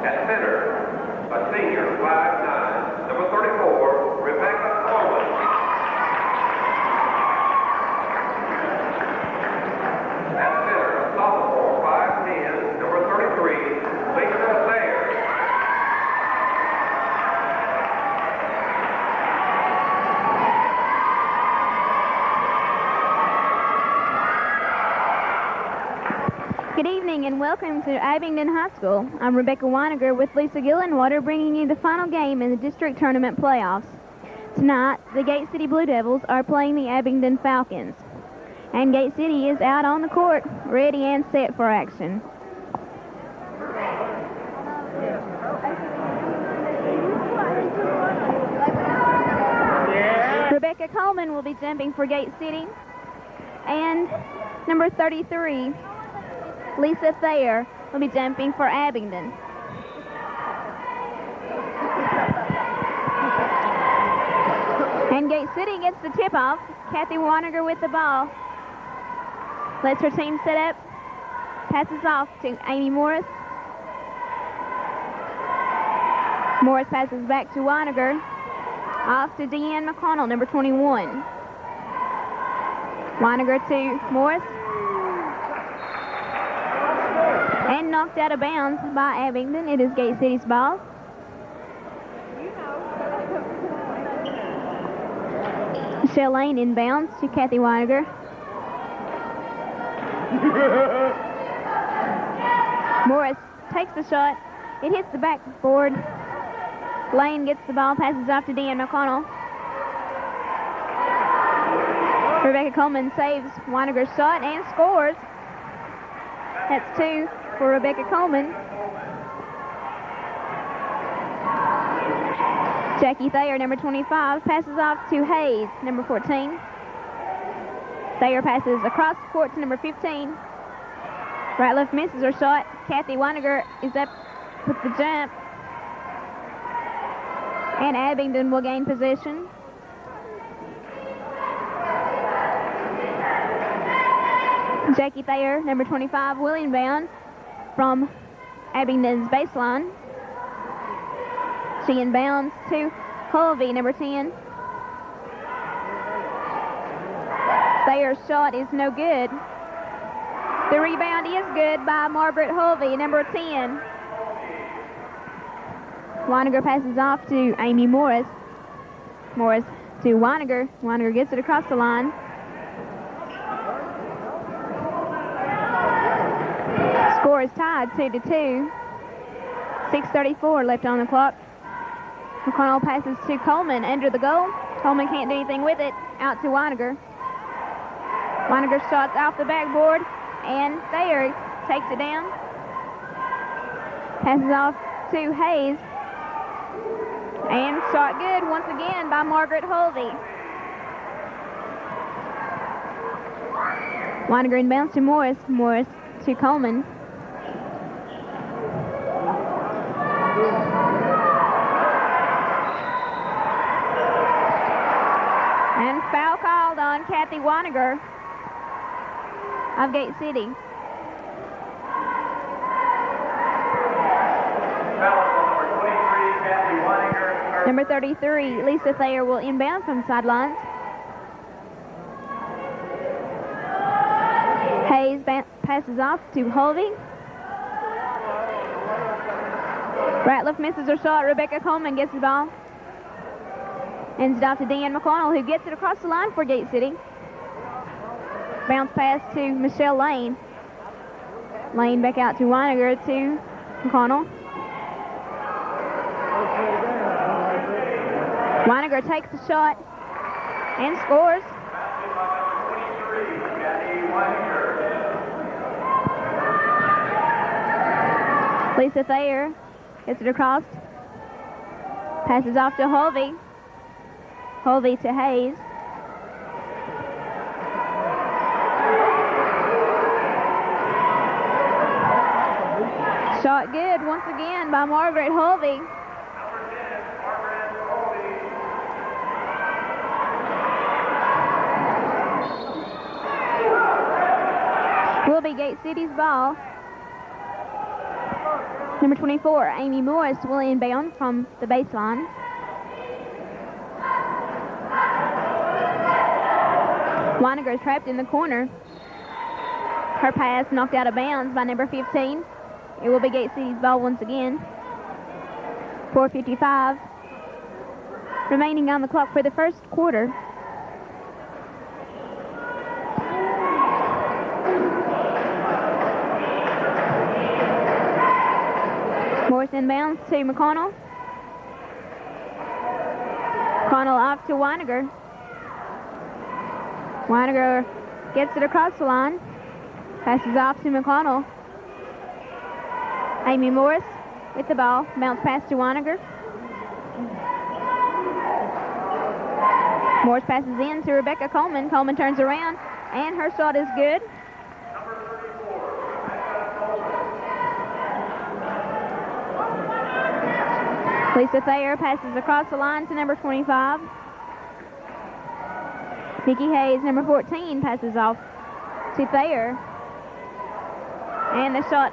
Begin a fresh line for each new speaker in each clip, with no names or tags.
At center, a senior, 5'9", number 34, Rebecca Coleman. At center, a sophomore, 5'10", number 33, Lisa Thayer.
Good evening and welcome to Abingdon High School. I'm Rebecca Weiniger with Lisa Gillenwater bringing you the final game in the district tournament playoffs. Tonight, the Gate City Blue Devils are playing the Abingdon Falcons. And Gate City is out on the court, ready and set for action. Rebecca Coleman will be jumping for Gate City. And number 33, Lisa Thayer will be jumping for Abingdon. And Gate City gets the tip-off. Kathy Weiniger with the ball. Lets her team set up. Passes off to Amy Morris. Morris passes back to Weiniger. Off to Deanne McConnell, number 21. Weiniger to Morris. And knocked out of bounds by Abingdon. It is Gate City's ball. Michelle Lane inbounds to Kathy Weiniger. Morris takes the shot. It hits the backboard. Lane gets the ball, passes off to Deanne McConnell. Rebecca Coleman saves Weiniger's shot and scores. That's 2 for Rebecca Coleman. Jackie Thayer, number 25, passes off to Hayes, number 14. Thayer passes across the court to number 15. Right left misses her shot. Kathy Weiniger is up with the jump. And Abingdon will gain possession. Jackie Thayer, number 25, will inbound from Abingdon's baseline. She inbounds to Hulvey, number 10. Thayer's shot is no good. The rebound is good by Margaret Hulvey, number 10. Weiniger passes off to Amy Morris. Morris to Weiniger. Weiniger gets it across the line. Score is tied 2-2. 6:34 left on the clock. McConnell passes to Coleman under the goal. Coleman can't do anything with it. Out to Weiniger. Weiniger shots off the backboard, and Thayer takes it down. Passes off to Hayes. And shot good once again by Margaret Hulvey. Weiniger inbounds to Morris. Morris to Coleman. And foul called on Kathy Weiniger of Gate City. Number 33, Lisa Thayer will inbound from the sidelines. Hayes passes off to Hulvey. Right left misses her shot. Rebecca Coleman gets the ball. Ends it off to Deanne McConnell, who gets it across the line for Gate City. Bounce pass to Michelle Lane. Lane back out to Weiniger to McConnell. Weiniger takes the shot and scores. Lisa Thayer gets it across. Passes off to Hulvey. Hulvey to Hayes. Shot good once again by Margaret Hulvey. Will be Gate City's ball. Number 24, Amy Morris, will inbound from the baseline. Weiniger is trapped in the corner. Her pass knocked out of bounds by number 15. It will be Gate City's ball once again. 4:55 remaining on the clock for the first quarter. Morris inbounds to McConnell. McConnell off to Weiniger. Weiniger gets it across the line. Passes off to McConnell. Amy Morris with the ball. Bounce pass to Weiniger. Morris passes in to Rebecca Coleman. Coleman turns around, and her shot is good. Lisa Thayer passes across the line to number 25. Nikki Hayes, number 14, passes off to Thayer. And the shot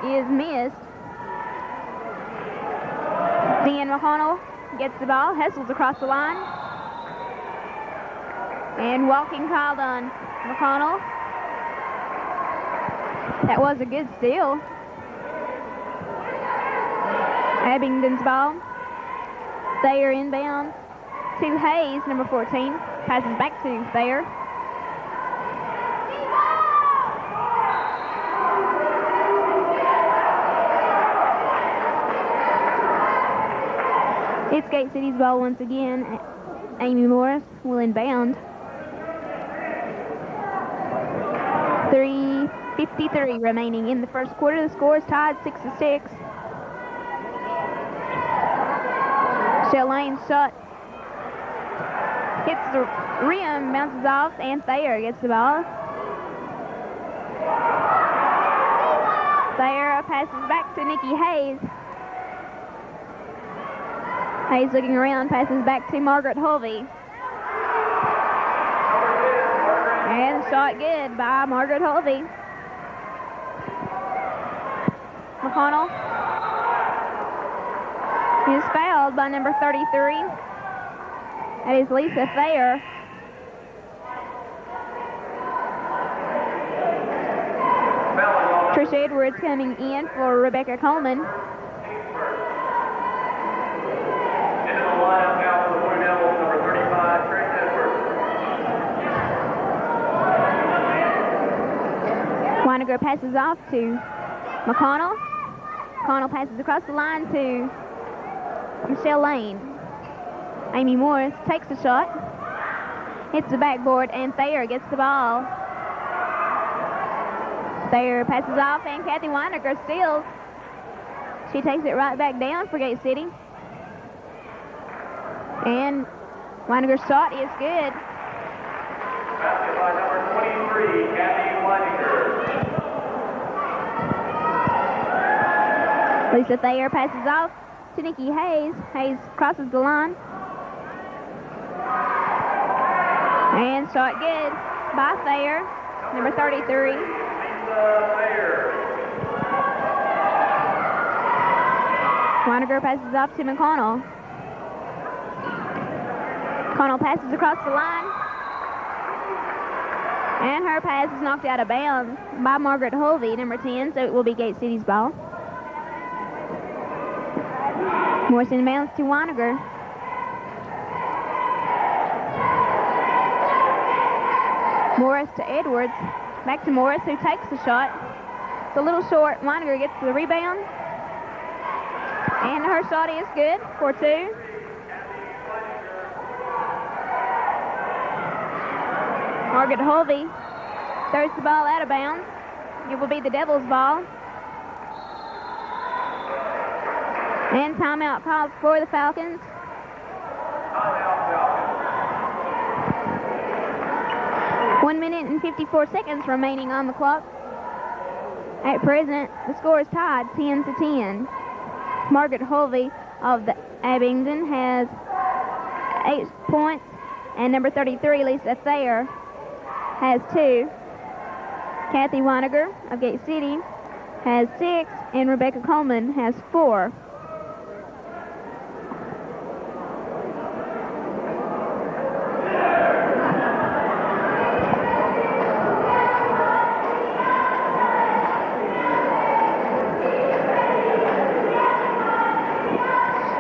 is missed. Deanne McConnell gets the ball, hustles across the line. And walking called on McConnell. That was a good steal. Abingdon's ball. Thayer inbound to Hayes, number 14. Passes back to Thayer. It's Gate City's ball once again. Amy Morris will inbound. 3:53 remaining in the first quarter. The score is tied 6-6. Shell Lane's shot hits the rim, bounces off, and Thayer gets the ball. Thayer passes back to Nikki Hayes. Hayes looking around, passes back to Margaret Hulvey. And shot good by Margaret Hulvey. McConnell is fouled by number 33. That is Lisa Thayer. Trish Edwards coming in for Rebecca Coleman.
Into the lineup now for the Blue Devils, number 35, Trish Edwards.
Weiniger passes off to McConnell. McConnell passes across the line to Michelle Lane. Amy Morris takes the shot, hits the backboard, and Thayer gets the ball. Thayer passes off, and Kathy Weiniger steals. She takes it right back down for Gate City. And Weiniger's shot is good.
Basket by number 23, Kathy Weiniger.
Lisa Thayer passes off to Nikki Hayes. Hayes crosses the line. And shot good by Thayer, number 33. Weiniger passes off to McConnell. McConnell passes across the line. And her pass is knocked out of bounds by Margaret Hulvey, number 10, so it will be Gate City's ball. Morris inbounds to Weiniger. Morris to Edwards. Back to Morris, who takes the shot. It's a little short. Weiniger gets the rebound. And her shot is good for 2. Margaret Hulvey throws the ball out of bounds. It will be the Devils' ball. And timeout called for the Falcons. 1 minute and 54 seconds remaining on the clock. At present, the score is tied 10-10. Margaret Hulvey of the Abingdon has 8 points, and number 33, Lisa Thayer, has 2. Kathy Weiniger of Gate City has 6, and Rebecca Coleman has 4.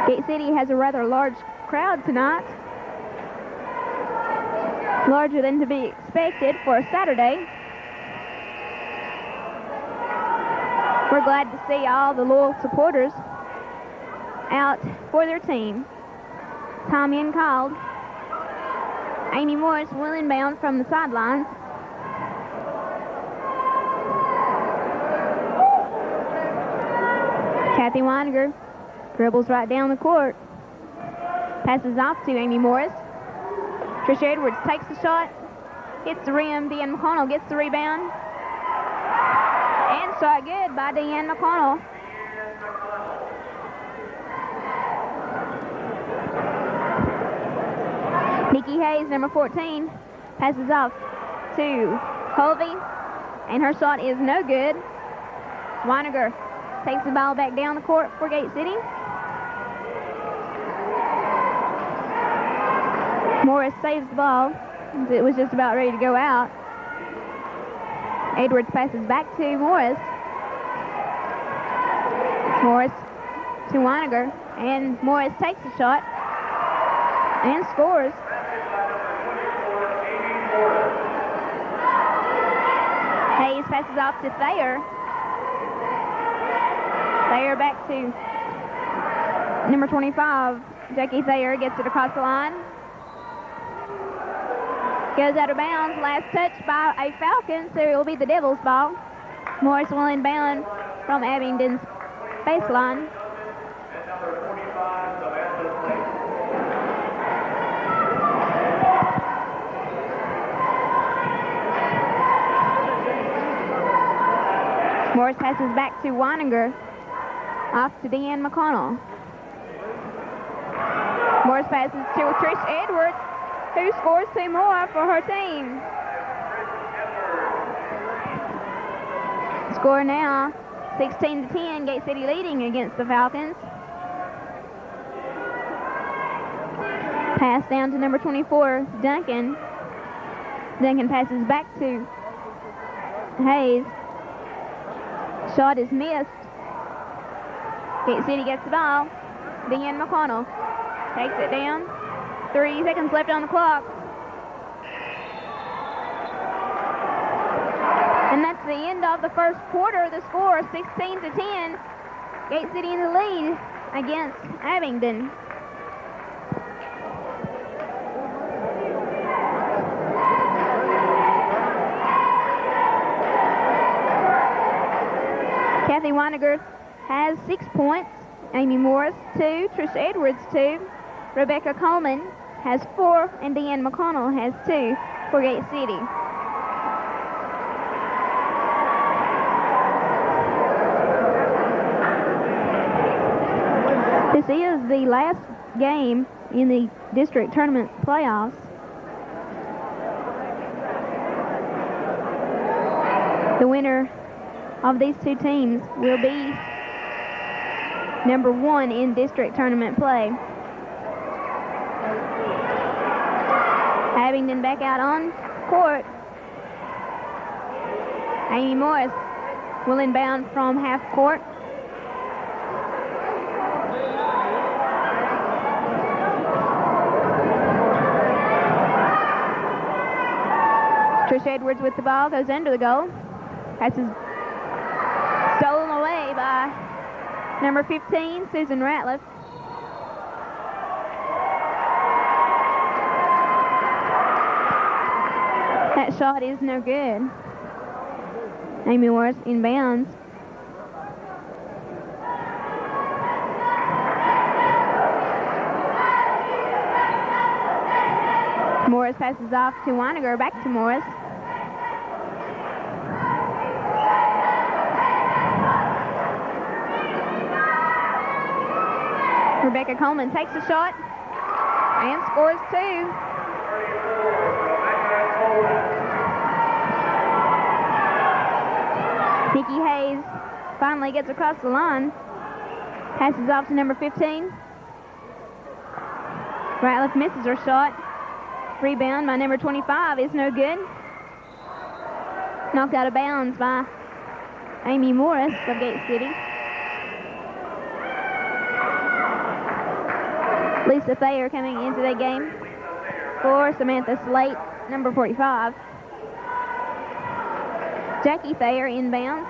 Gate City has a rather large crowd tonight. Larger than to be expected for a Saturday. We're glad to see all the loyal supporters out for their team. Time in called. Amy Morris will inbound from the sidelines. Kathy Weininger dribbles right down the court. Passes off to Amy Morris. Trish Edwards takes the shot. Hits the rim. Deanne McConnell gets the rebound. And shot good by Deanne McConnell. Nikki Hayes, number 14, passes off to Colby. And her shot is no good. Weininger takes the ball back down the court for Gate City. Morris saves the ball. It was just about ready to go out. Edwards passes back to Morris. Morris to Weininger. And Morris takes the shot and scores. Hayes passes off to Thayer. Thayer back to number 25. Jackie Thayer gets it across the line. Goes out of bounds. Last touch by a Falcon, so it will be the Devils' ball. Morris will inbound from Abingdon's baseline. Morris passes back to Weininger. Off to Deanne McConnell. Morris passes to Trish Edwards, who scores 2 more for her team. Score now 16-10, Gate City leading against the Falcons. Pass down to number 24, Duncan. Duncan passes back to Hayes. Shot is missed. Gate City gets the ball. Deanne McConnell takes it down. 3 seconds left on the clock. And that's the end of the first quarter. The score is 16-10. Gate City in the lead against Abingdon. Kathy Weininger has 6 points. Amy Morris 2. Trish Edwards 2. Rebecca Coleman has 4, and Deanne McConnell has 2 for Gate City. This is the last game in the district tournament playoffs. The winner of these 2 teams will be number 1 in district tournament play. Abingdon back out on court. Amy Morris will inbound from half court. Trish Edwards with the ball, goes under the goal. Passes stolen away by number 15, Susan Ratliff. That shot is no good. Amy Morris inbounds. Morris passes off to Weininger, back to Morris. Rebecca Coleman takes the shot and scores 2. Nikki Hayes Finally gets across the line. Passes off to number 15. Ratliff misses her shot. Rebound by number 25 is no good. Knocked out of bounds by Amy Morris of Gate City. Lisa Thayer coming into the game for Samantha Slate, number 45. Jackie Thayer inbounds.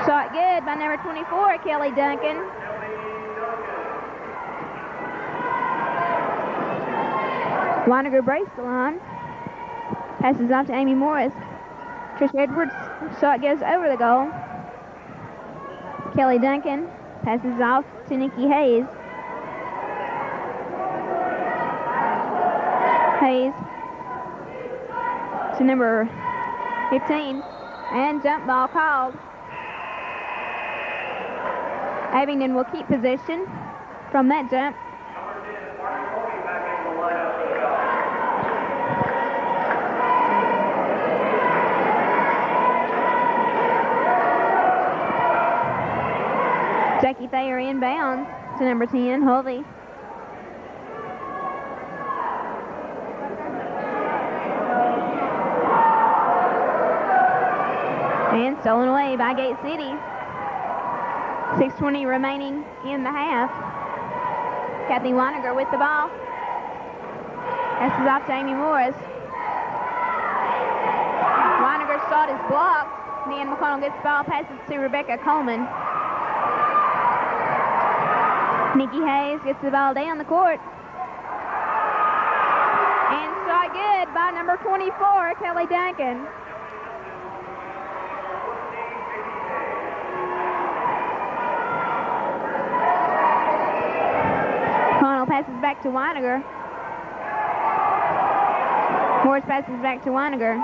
Shot good by number 24, Kelly Duncan. Weiniger breaks the line. Passes off to Amy Morris. Trish Edwards' shot goes over the goal. Kelly Duncan passes off to Nikki Hayes. Hayes to number 15. And jump ball called. Abingdon will keep possession from that jump. Jackie Thayer inbounds to number 10, Hulvey. And stolen away by Gate City. 6:20 remaining in the half. Kathy Weiniger with the ball. Passes off to Amy Morris. Weiniger's shot is blocked. Nan McConnell gets the ball, passes to Rebecca Coleman. Nikki Hayes gets the ball down the court. And shot good by number 24, Kelly Duncan. Connell passes back to Weiniger. Morris passes back to Weiniger.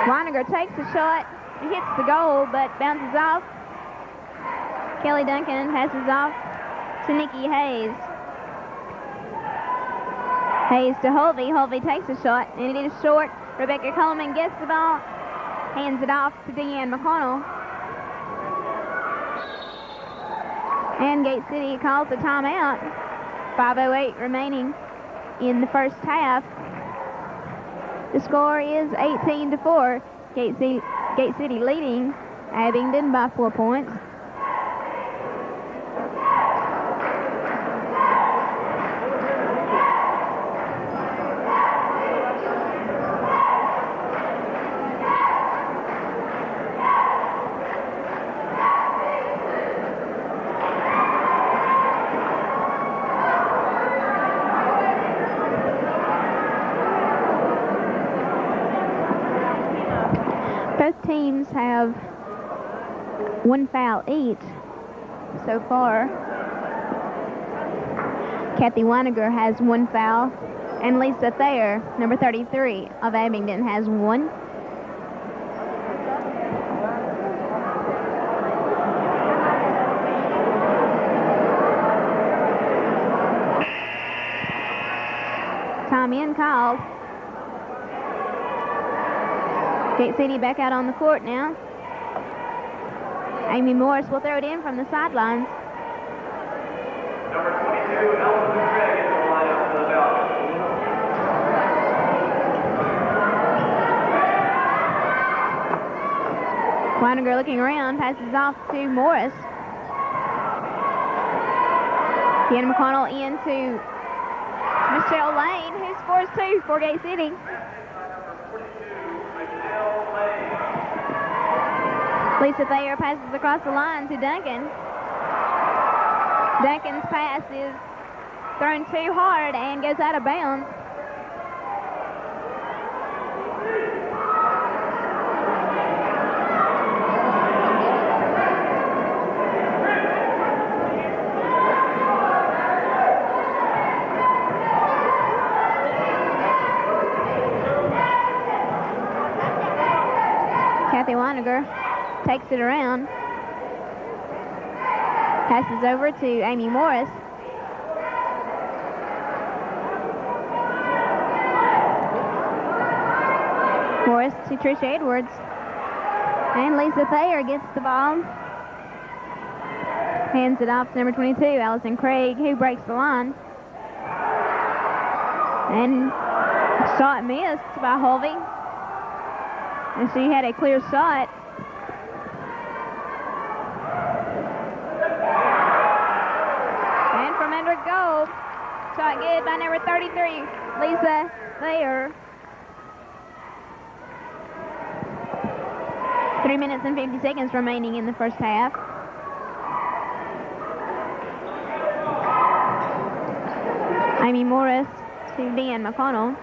Weiniger takes the shot and hits the goal, but bounces off. Kelly Duncan passes off to Nikki Hayes. Hayes to Hulvey. Hulvey takes a shot, and it is short. Rebecca Coleman gets the ball, hands it off to Deanne McConnell. And Gate City calls a timeout. 5:08 remaining in the first half. The score is 18-4. Gate City leading Abingdon by 4 points. Both teams have one foul each so far. Kathy Weiniger has one foul, and Lisa Thayer, number 33 of Abingdon, has one. Time in called. Gate City back out on the court now. Amy Morris will throw it in from the sidelines.
Number 22, Allison Gregg in the lineup for the Belgians.
Weiniger looking around, passes off to Morris. Deanna McConnell into Michelle Lane, who scores 2 for Gate City. Lisa Thayer passes across the line to Duncan. Duncan's pass is thrown too hard and goes out of bounds. Kathy Weiniger takes it around. Passes over to Amy Morris. Morris to Tricia Edwards. And Lisa Thayer gets the ball. Hands it off to number 22, Allison Craig, who breaks the line. And shot missed by Holvey. And she had a clear shot. And from under goal, shot good by number 33, Lisa Thayer. 3 minutes and 50 seconds remaining in the first half. Amy Morris to Deanne McConnell.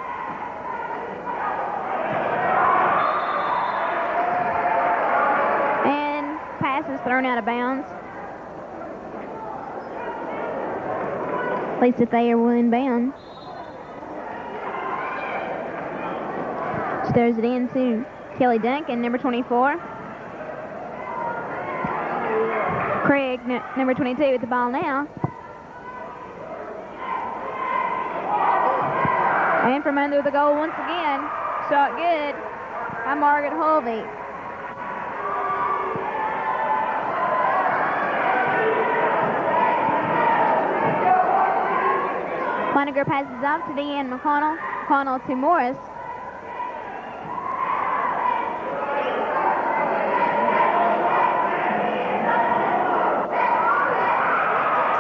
And pass is thrown out of bounds. Lisa Thayer will inbound. She throws it in to Kelly Duncan, number 24. Craig, number 22, with the ball now. And from under the goal once again, shot good by Margaret Holvey. Waniger passes off to Deanne McConnell. McConnell to Morris.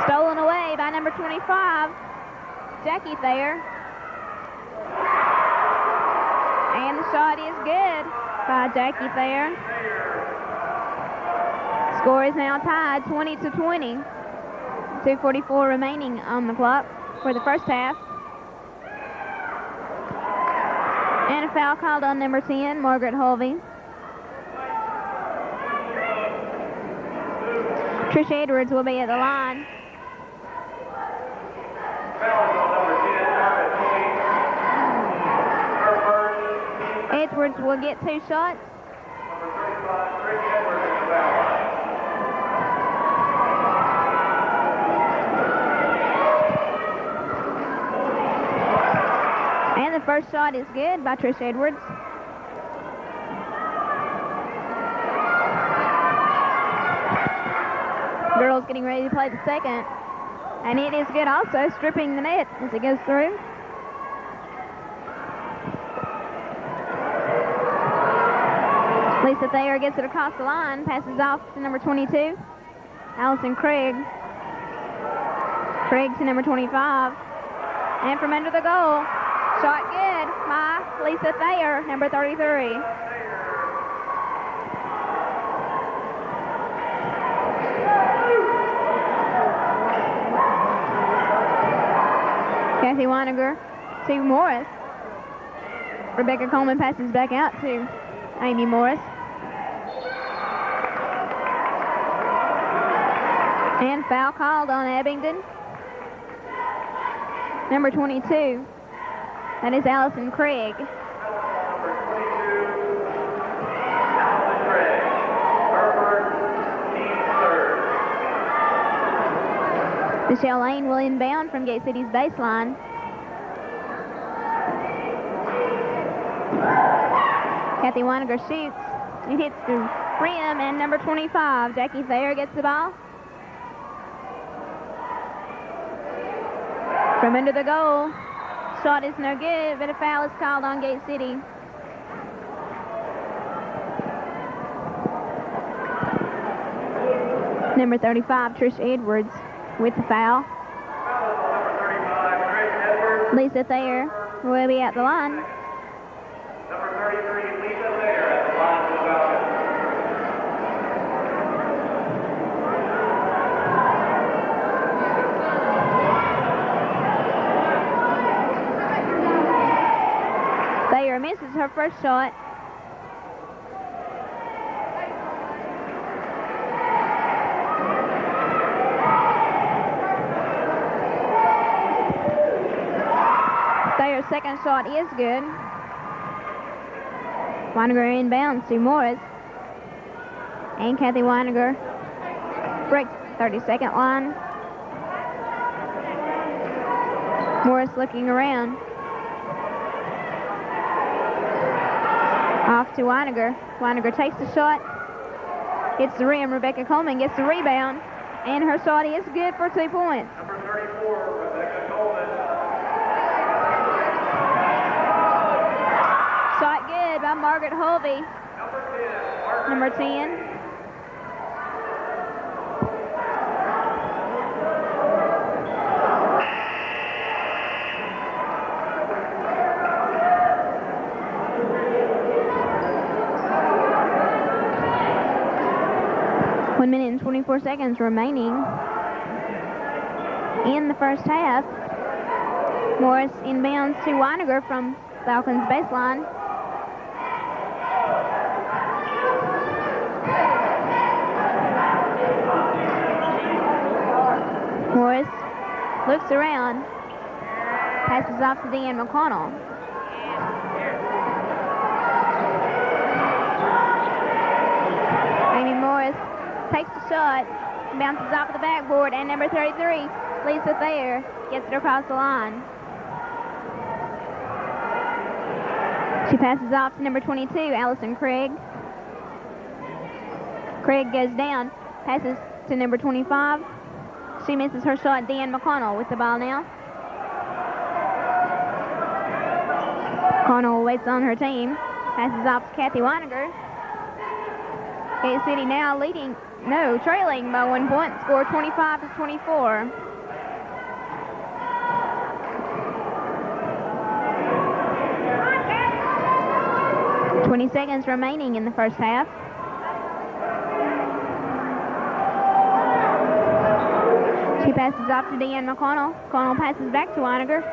Stolen away by number 25, Jackie Thayer. And the shot is good by Jackie Thayer. Score is now tied 20-20. 2:44 remaining on the clock for the first half. And a foul called on number 10, Margaret Holvey. Tricia Edwards will be at the line. Edwards will get 2 shots. And the first shot is good by Trish Edwards. Girls getting ready to play the second. And it is good also, stripping the net as it goes through. Lisa Thayer gets it across the line, passes off to number 22, Allison Craig. Craig to number 25. And from under the goal, shot good by Lisa Thayer, number 33. Kathy Weiniger to Morris. Rebecca Coleman passes back out to Amy Morris. And foul called on Abingdon. Number 22. That is Allison Craig. Michelle Lane will inbound from Gate City's baseline. Kathy Weiniger shoots. It hits the rim, and number 25, Jackie Thayer, gets the ball. From under the goal, shot is no good, but a foul is called on Gate City. Number 35, Trish Edwards, with the foul. Lisa Thayer will be at the line.
Number 33, Lisa Thayer at the line for the Falcons.
Thayer misses her first shot. Thayer's second shot is good. Weiniger inbounds to Morris. And Kathy Weiniger 30-second line. Morris looking around. Off to Weiniger. Weiniger takes the shot. Hits the rim. Rebecca Coleman gets the rebound. And her shot is good for 2 points.
Number 34, Rebecca Coleman.
Shot good by Margaret Holby. Number 10. One minute and 24 seconds remaining in the first half. Morris inbounds to Weiniger from Falcons baseline. Morris looks around, passes off to Deanne McConnell. Amy Morris takes the shot, bounces off the backboard, and number 33, Lisa Thayer, gets it across the line. She passes off to number 22, Allison Craig. Craig goes down, passes to number 25. She misses her shot. Deanne McConnell with the ball now. McConnell waits on her team, passes off to Kathy Weiniger. Gate City now trailing by 1 point, score 25-24. "20 seconds remaining in the first half. She passes off to Deanne McConnell. McConnell passes back to Weiniger.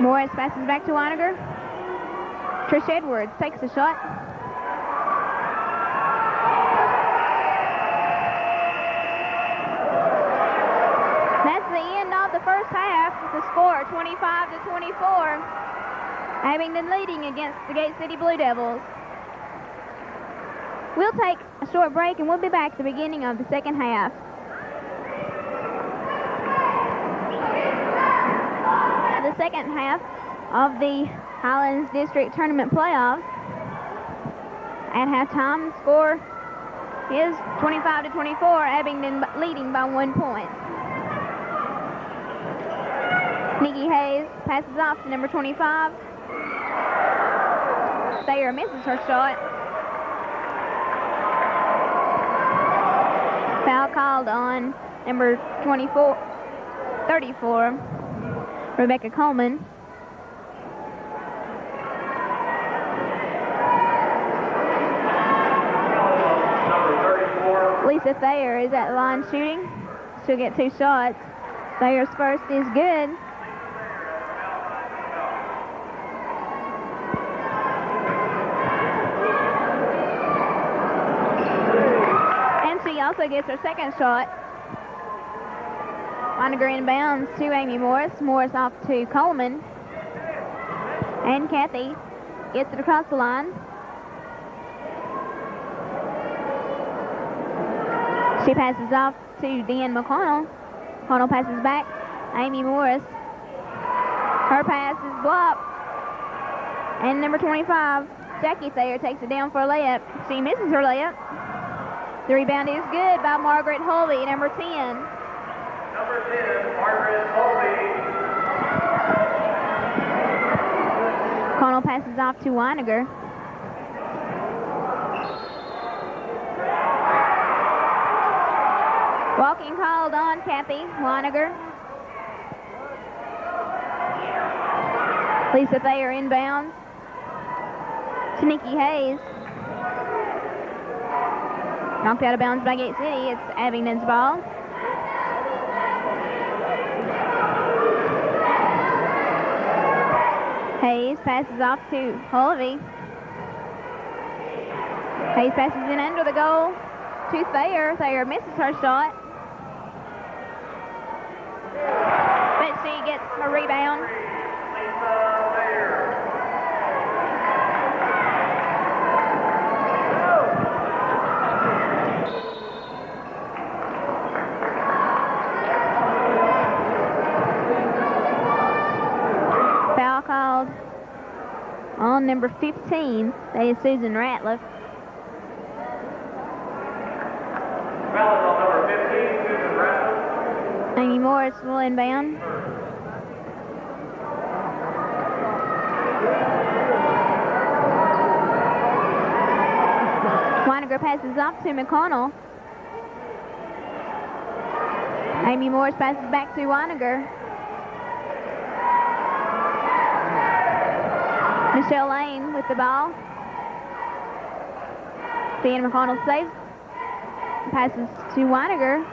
Morris passes back to Weiniger. Trish Edwards takes the shot. That's the end of the first half with the score 25-24. Abingdon leading against the Gate City Blue Devils. We'll take a short break and we'll be back at the beginning of the second half. The second half of the Highlands District Tournament playoffs. At halftime, the score is 25-24, Abingdon leading by 1 point. Nikki Hayes passes off to number 25. Thayer misses her shot. Foul called on number 34, Rebecca Coleman. Lisa Thayer is at the line shooting. She'll get 2 shots. Thayer's first is good. And she also gets her second shot. Weiniger inbounds to Amy Morris. Morris off to Coleman. And Kathy gets it across the line. She passes off to Deanne McConnell. McConnell passes back. Amy Morris. Her pass is blocked. And number 25, Jackie Thayer, takes it down for a layup. She misses her layup. The rebound is good by Margaret Holby, number 10.
Number 10, Margaret Holby.
McConnell passes off to Weiniger. Walking called on Kathy Weiniger. Lisa Thayer inbounds to Nikki Hayes. Knocked out of bounds by Gate City. It's Abingdon's ball. Hayes passes off to Holvey. Hayes passes in under the goal to Thayer. Thayer misses her shot. But she gets a rebound. on number 15. That is Susan Ratliff.
Foul is on number 15, Susan Ratliff.
Amy Morris will inbound. Weiniger passes off to McConnell. Amy Morris passes back to Weiniger. Michelle Lane with the ball. Deanna McConnell saves. Passes to Weiniger.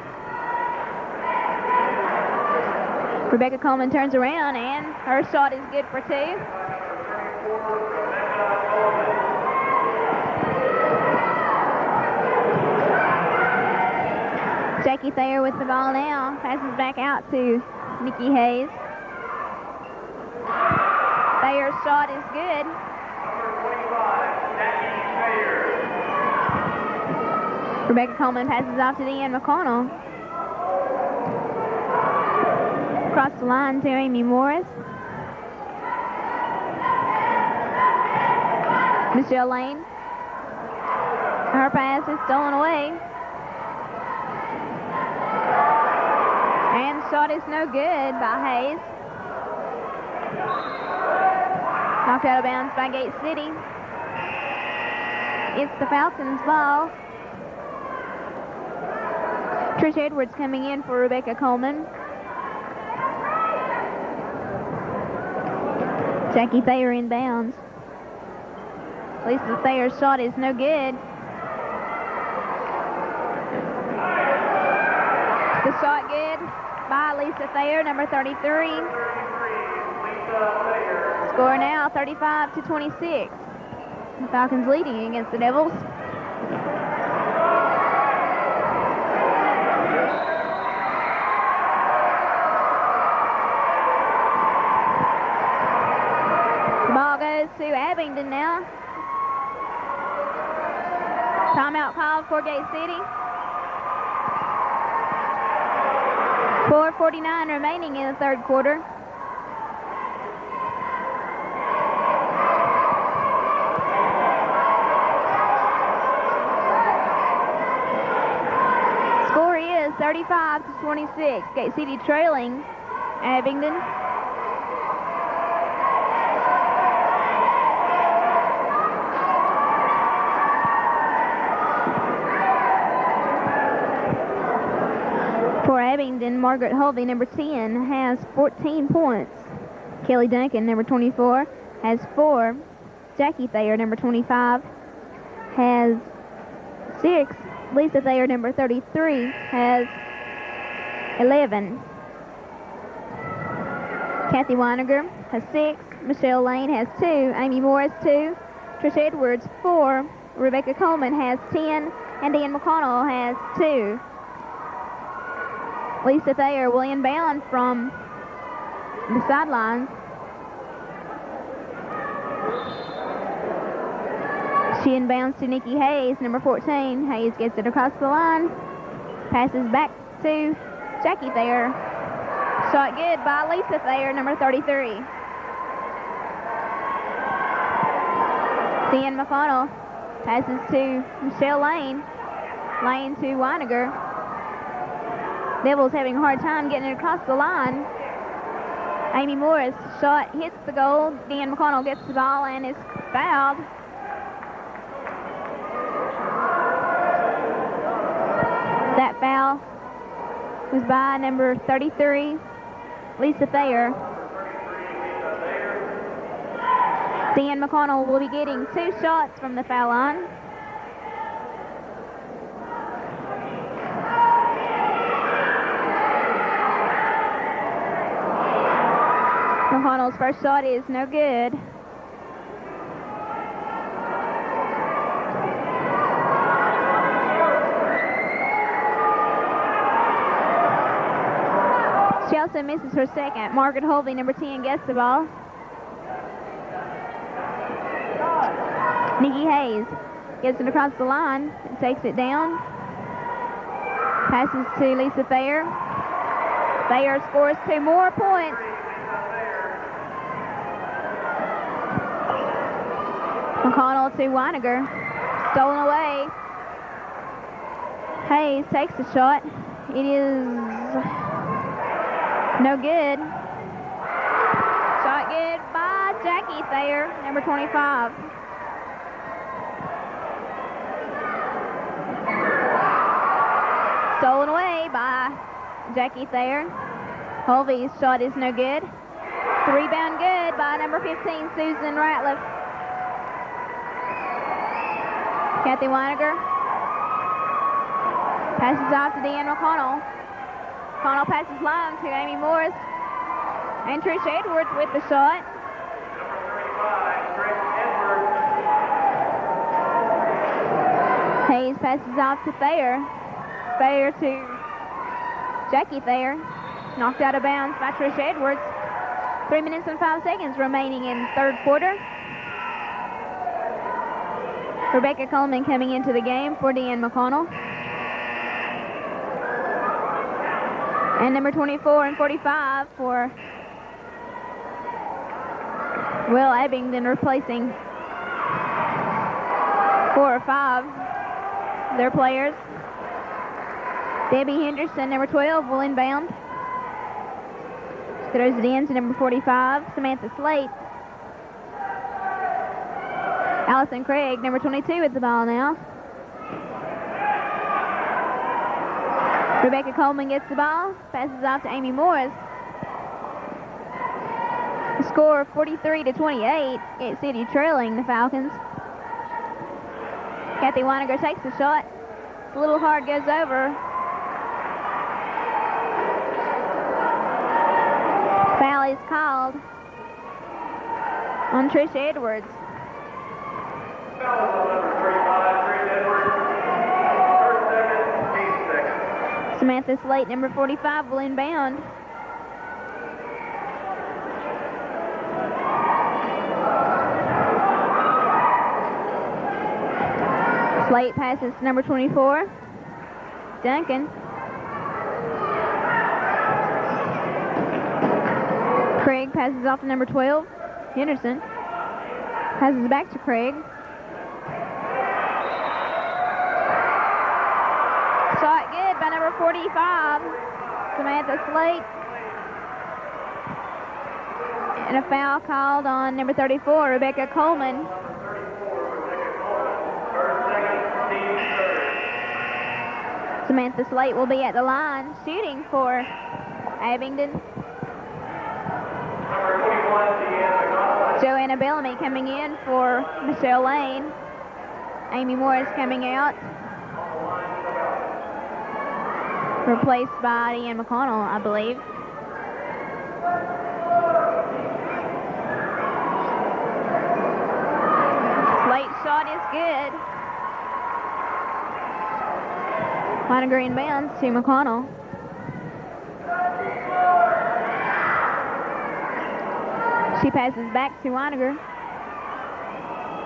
Rebecca Coleman turns around and her shot is good for 2. Jackie Thayer with the ball now. Passes back out to Nikki Hayes. Thayer's shot is good. Rebecca Coleman passes off to Deanne McConnell. Across the line to Amy Morris. Michelle Lane. Her pass is stolen away. And shot is no good by Hayes. Knocked out of bounds by Gate City. It's the Falcons' ball. Trish Edwards coming in for Rebecca Coleman. Jackie Thayer inbounds. Lisa Thayer's shot is no good. The shot good by Lisa Thayer, number 33. Score now 35-26. The Falcons leading against the Devils. The ball goes to Abingdon now. Timeout called for Gate City. 4:49 remaining in the third quarter. Score is 35-26. Gate City trailing Abingdon. For Abingdon, Margaret Holvey, number 10, has 14 points. Kelly Duncan, number 24, has 4. Jackie Thayer, number 25, has 6. Lisa Thayer, number 33, has 11. Kathy Weiniger has 6. Michelle Lane has 2. Amy Morris, 2. Trish Edwards, 4. Rebecca Coleman has 10. And Deanne McConnell has 2. Lisa Thayer will inbound from the sidelines. She inbounds to Nikki Hayes, number 14. Hayes gets it across the line. Passes back to Jackie Thayer. Shot good by Lisa Thayer, number 33. Deanne McConnell passes to Michelle Lane. Lane to Weiniger. Devils having a hard time getting it across the line. Amy Morris' shot hits the goal. Deanne McConnell gets the ball and is fouled. That foul was by number 33, Lisa Thayer. Deanne McConnell will be getting 2 shots from the foul line. McConnell's first shot is no good. She also misses her second. Margaret Holvey, number 10, gets the ball. Nikki Hayes gets it across the line and takes it down. Passes to Lisa Thayer. Thayer scores 2 more points. McConnell to Weiniger. Stolen away. Hayes takes the shot. It is no good. Shot good by Jackie Thayer, number 25. Stolen away by Jackie Thayer. Holvey's shot is no good. The rebound good by number 15, Susan Ratliff. Kathy Weiniger passes off to Deanne McConnell. McConnell passes long to Amy Morris. And Trish Edwards with the shot.
Number 35, Trish Edwards.
Hayes passes off to Thayer. Thayer to Jackie Thayer. Knocked out of bounds by Trish Edwards. 3 minutes and 5 seconds remaining in third quarter. Rebecca Coleman coming into the game for Deanne McConnell. And number 24 and 45 for Will Abingdon, replacing 4 or 5 of their players. Debbie Henderson, number 12, will inbound. Throws it in to number 45, Samantha Slate. Allison Craig, number 22, with the ball now. Rebecca Coleman gets the ball, passes off to Amy Morris. The score 43-28, Gate City trailing the Falcons. Kathy Weiniger takes the shot. It's a little hard, goes over. Foul is called on Trish Edwards.
Foul is on number 35, Trish Edwards. 3rd second, 8 seconds.
Samantha Slate, number 45, will inbound. Slate passes to number 24, Duncan. Craig passes off to number 12, Henderson. Passes back to Craig. Shot good by number 45, Samantha Slate. And a foul called on number 34, Rebecca Coleman. Samantha Slate will be at the line shooting for Abingdon.
Number 21, Deanne McConnell.
Joanna Bellamy coming in for Michelle Lane. Amy Morris coming out. Replaced by Deanne McConnell, I believe. Slate shot is good. Weiniger inbounds to McConnell. She passes back to Weiniger.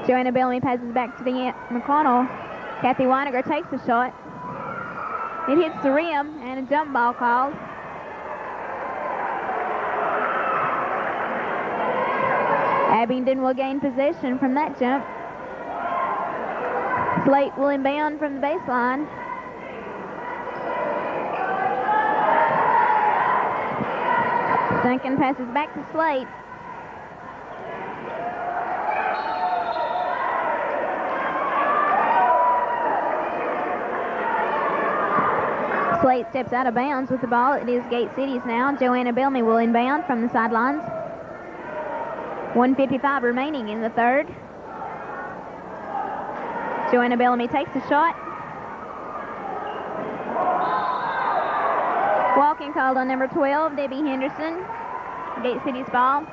Joanna Bellamy passes back to Deanne McConnell. Kathy Weiniger takes the shot. It hits the rim and a jump ball called. Abingdon will gain possession from that jump. Slate will inbound from the baseline. Duncan passes back to Slate. Slate steps out of bounds with the ball. It is Gate City's now. Joanna Bellamy will inbound from the sidelines. 1:55 remaining in the third. Joanna Bellamy takes the shot. Walking called on number 12, Debbie Henderson. Gate City's ball.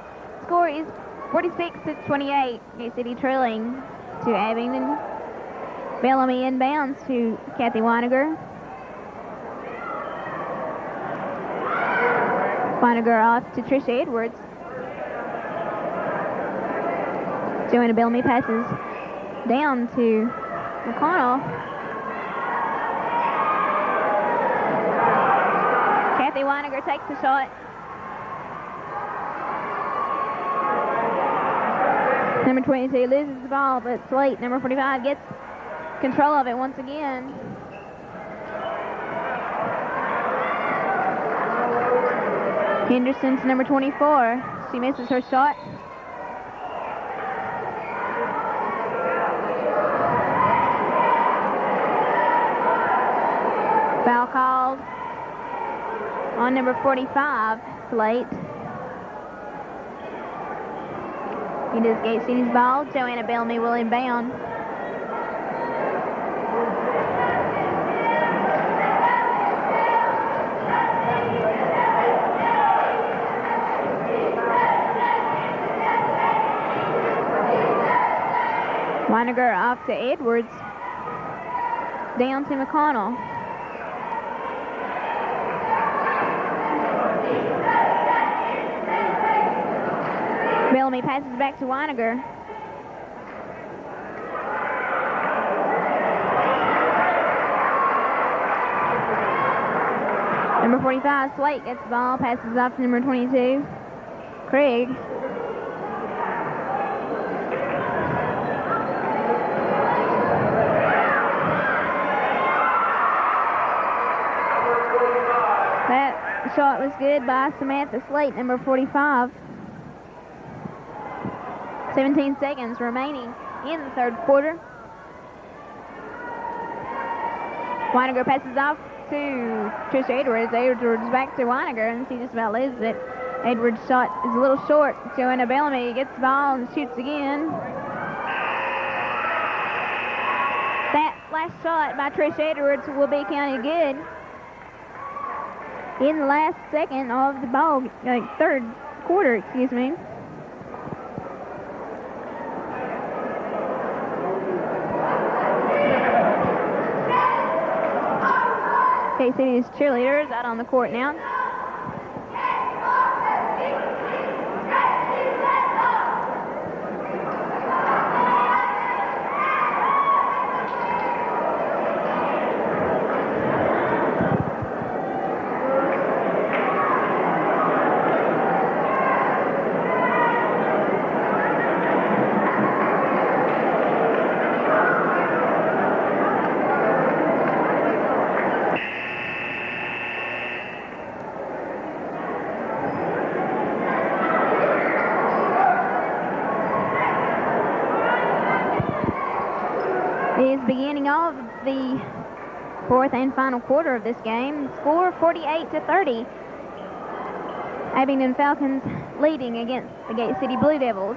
Score is 46-28. Gate City trailing to Abingdon. Bellamy inbounds to Kathy Weiniger. Weiniger off to Tricia Edwards. Joanna Bellamy passes down to McConnell. Kathy Weiniger takes the shot. Number 22 loses the ball, but Slate, number 45, gets control of it once again. Henderson's number 24. She misses her shot. Foul called on number 45, Slate. It is Gate City's ball. Joanna Bellamy will inbound. Weiniger off to Edwards. Down to McConnell. Bellamy passes back to Weiniger. Number 45, Slate, gets the ball, passes off to number 22, Craig. That shot was good by Samantha Slate, number 45. 17 seconds remaining in the third quarter. Weiniger passes off to Trisha Edwards. Edwards back to Weiniger, and she just about loses it. Edwards' shot is a little short. Joanna Bellamy gets the ball and shoots again. That last shot by Trisha Edwards will be counted good in the last second of the ball, third quarter, excuse me. Gate City's cheerleaders out on the court now. Beginning of the fourth and final quarter of this game. Score 48-30. Abingdon Falcons leading against the Gate City Blue Devils.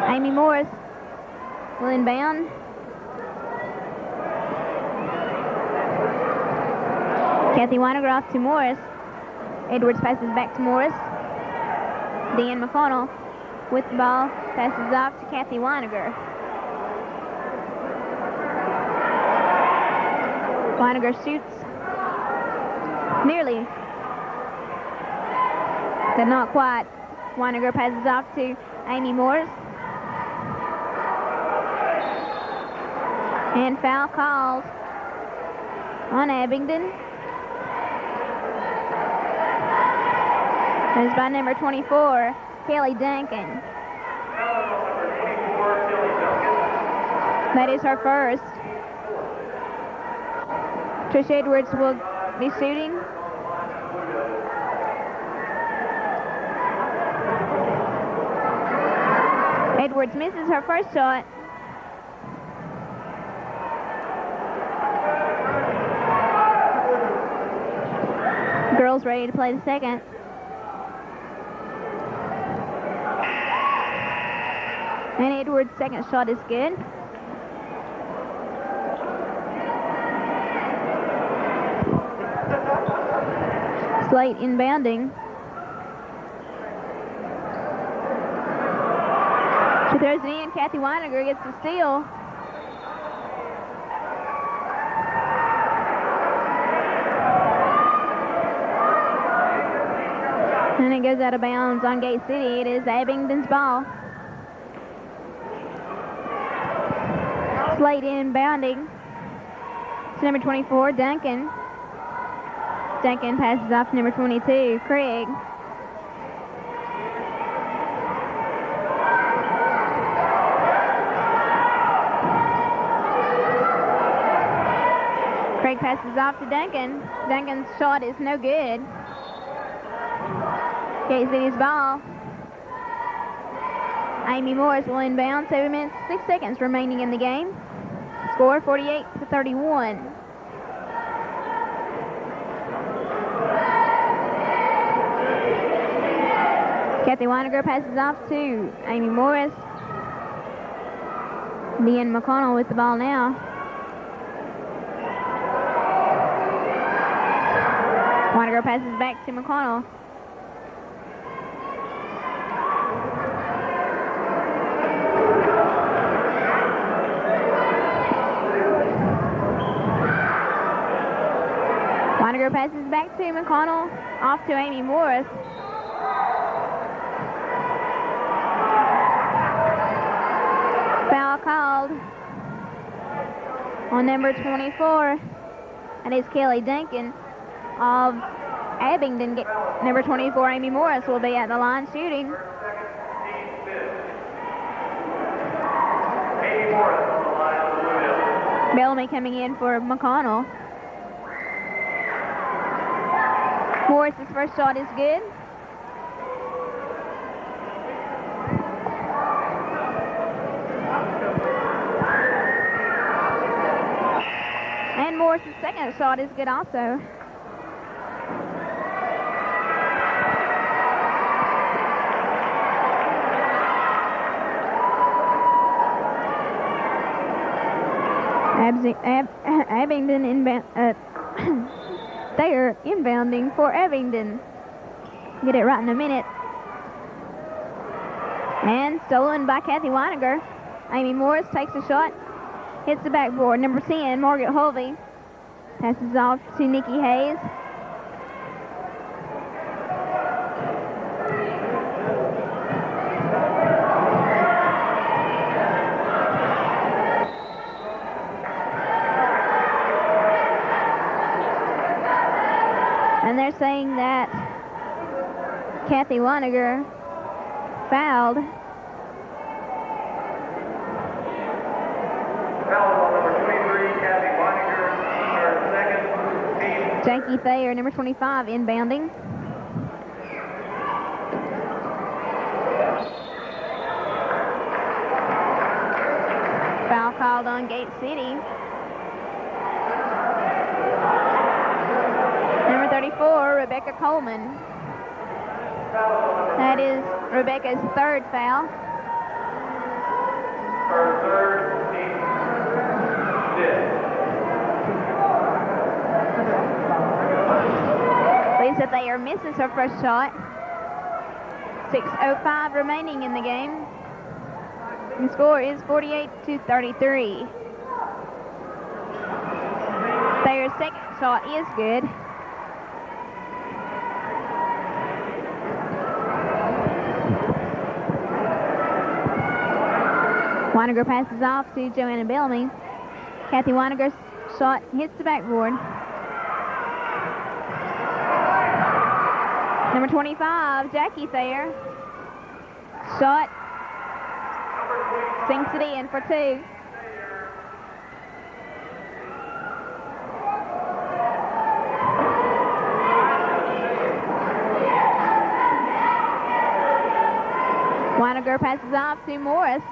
Amy Morris will inbound. Kathy Weiniger off to Morris. Edwards passes back to Morris. Deanne McConnell with the ball, passes off to Kathy Weiniger. Weiniger shoots nearly, but not quite. Weiniger passes off to Amy Morris. And foul called on Abingdon. That is by number 24, Kelly Duncan. That is her first. Trish Edwards will be shooting. Edwards misses her first shot. Girls ready to play the second. And Edwards' second shot is good. Slate inbounding. She throws it in. Kathy Weiniger gets the steal. And it goes out of bounds on Gate City. It is Abingdon's ball. Slate inbounding. It's number 24, Duncan. Duncan passes off to number 22, Craig. passes off to Duncan. Duncan's shot is no good. Gate City's ball. Amy Morris will inbound. 7 minutes, 6 seconds remaining in the game. Score 48-31. Kathy Weiniger passes off to Amy Morris. Deanne McConnell with the ball now. Weiniger passes back to McConnell. Weiniger passes back to McConnell, off to Amy Morris. Foul called on number 24. That is Kelly Duncan of Abingdon. Number 24, Amy Morris, will be at the line shooting. Bellamy coming in for McConnell. Morris's first shot is good. And Morris's second shot is good also. Abingdon inbound. They are inbounding for Abingdon. Get it right in a minute. And stolen by Kathy Weiniger. Amy Morris takes a shot, hits the backboard. Number 10, Margaret Holvey, passes off to Nikki Hayes. And they're saying that Kathy Weiniger fouled.
Foul on number 23, Kathy Weiniger, her second team.
Jackie Thayer, number 25, inbounding. Foul called on Gate City. Number 34, Rebecca Coleman. That is Rebecca's third foul.
Her third team.
Lisa Thayer misses her first shot. 6:05 remaining in the game. The score is 48-33. Thayer's second shot is good. Weiniger passes off to Joanna Bellamy. Kathy Weiniger's shot hits the backboard. Number 25, Jackie Thayer. Shot sinks it in for two. Weiniger passes off to Morris.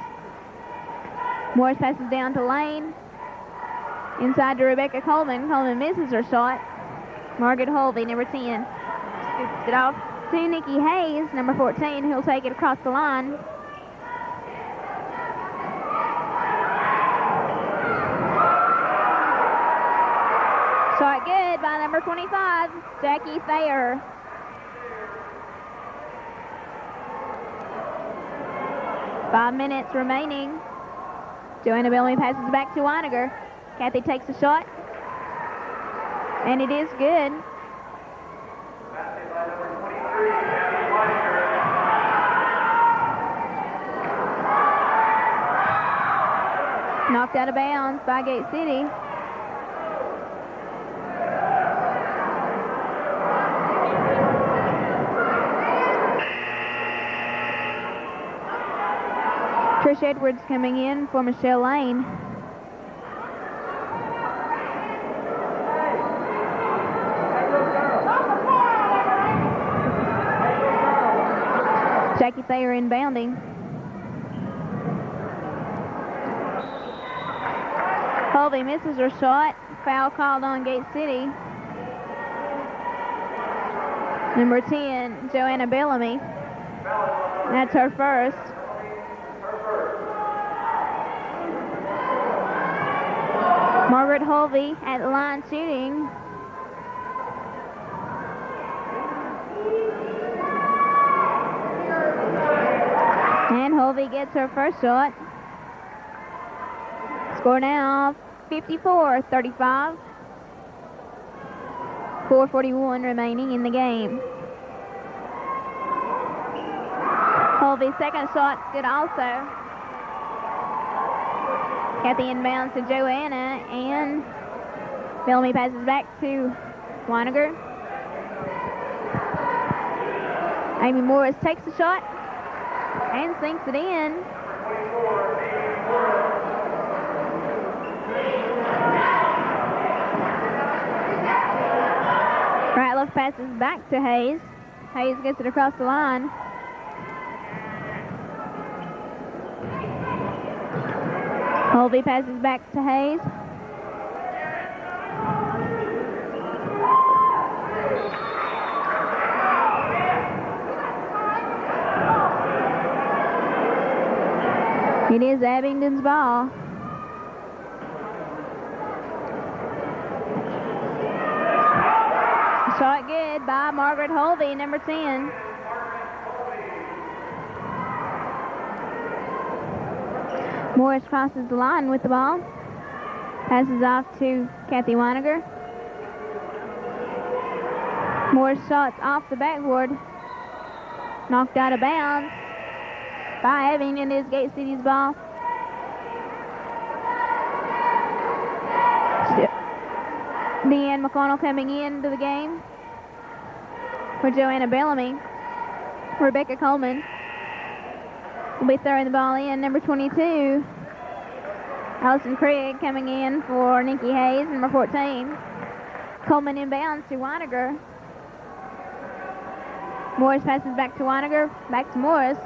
Morris passes down to Lane. Inside to Rebecca Coleman. Coleman misses her shot. Margaret Holvey, number 10, scoops it off to Nikki Hayes, number 14, who'll take it across the line. Shot good by number 25, Jackie Thayer. Five minutes remaining. Joanna Bellamy passes back to Weiniger. Kathy takes a shot, and it is good. Knocked out of bounds by Gate City. Trish Edwards coming in for Michelle Lane. Jackie Thayer inbounding. Colby misses her shot. Foul called on Gate City. Number 10, Joanna Bellamy. That's her first. Margaret Holvey at the line shooting. And Holvey gets her first shot. Score now 54-35. 4:41 remaining in the game. Holvey's second shot's good also. Kathy inbounds to Joanna, and Bellamy passes back to Weiniger. Amy Morris takes the shot and sinks it in. Ratliff passes back to Hayes. Hayes gets it across the line. Holvey passes back to Hayes. It is Abingdon's ball. Shot good by Margaret Holvey, number 10. Morris crosses the line with the ball. Passes off to Kathy Weiniger. Morris shot's off the backboard. Knocked out of bounds by Abingdon. Is Gate City's ball. Deanne McConnell coming into the game for Joanna Bellamy. Rebecca Coleman will be throwing the ball in. Number 22, Allison Craig coming in for Nikki Hayes, number 14. Coleman inbounds to Weiniger. Morris passes back to Weiniger, back to Morris.